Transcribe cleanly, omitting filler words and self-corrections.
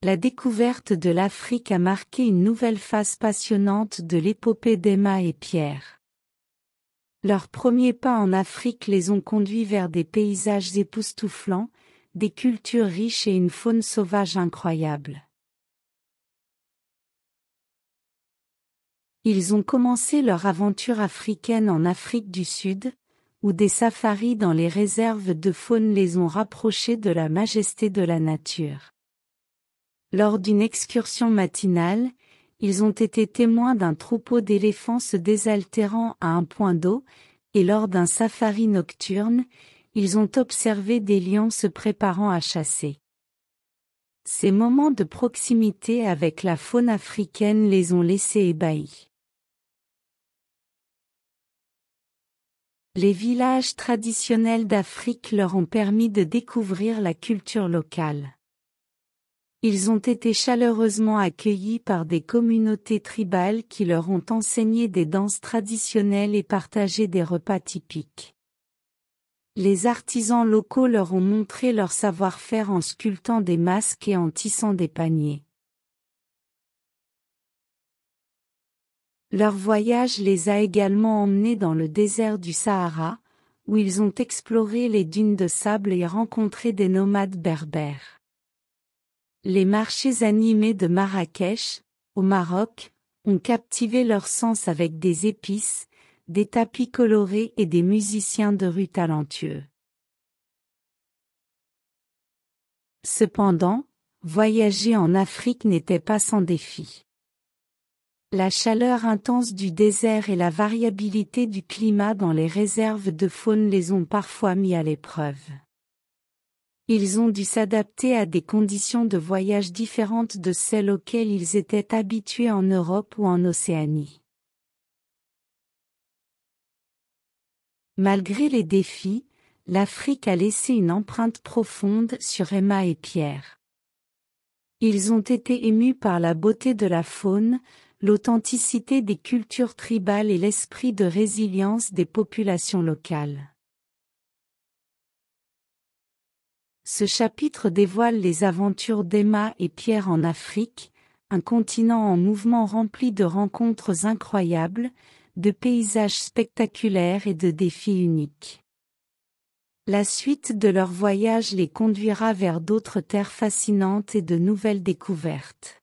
la découverte de l'Afrique a marqué une nouvelle phase passionnante de l'épopée d'Emma et Pierre. Leurs premiers pas en Afrique les ont conduits vers des paysages époustouflants, des cultures riches et une faune sauvage incroyable. Ils ont commencé leur aventure africaine en Afrique du Sud, où des safaris dans les réserves de faune les ont rapprochés de la majesté de la nature. Lors d'une excursion matinale, ils ont été témoins d'un troupeau d'éléphants se désaltérant à un point d'eau, et lors d'un safari nocturne, ils ont observé des lions se préparant à chasser. Ces moments de proximité avec la faune africaine les ont laissés ébahis. Les villages traditionnels d'Afrique leur ont permis de découvrir la culture locale. Ils ont été chaleureusement accueillis par des communautés tribales qui leur ont enseigné des danses traditionnelles et partagé des repas typiques. Les artisans locaux leur ont montré leur savoir-faire en sculptant des masques et en tissant des paniers. Leur voyage les a également emmenés dans le désert du Sahara, où ils ont exploré les dunes de sable et rencontré des nomades berbères. Les marchés animés de Marrakech, au Maroc, ont captivé leur sens avec des épices, des tapis colorés et des musiciens de rue talentueux. Cependant, voyager en Afrique n'était pas sans défi. La chaleur intense du désert et la variabilité du climat dans les réserves de faune les ont parfois mis à l'épreuve. Ils ont dû s'adapter à des conditions de voyage différentes de celles auxquelles ils étaient habitués en Europe ou en Océanie. Malgré les défis, l'Afrique a laissé une empreinte profonde sur Emma et Pierre. Ils ont été émus par la beauté de la faune, l'authenticité des cultures tribales et l'esprit de résilience des populations locales. Ce chapitre dévoile les aventures d'Emma et Pierre en Afrique, un continent en mouvement rempli de rencontres incroyables, de paysages spectaculaires et de défis uniques. La suite de leur voyage les conduira vers d'autres terres fascinantes et de nouvelles découvertes.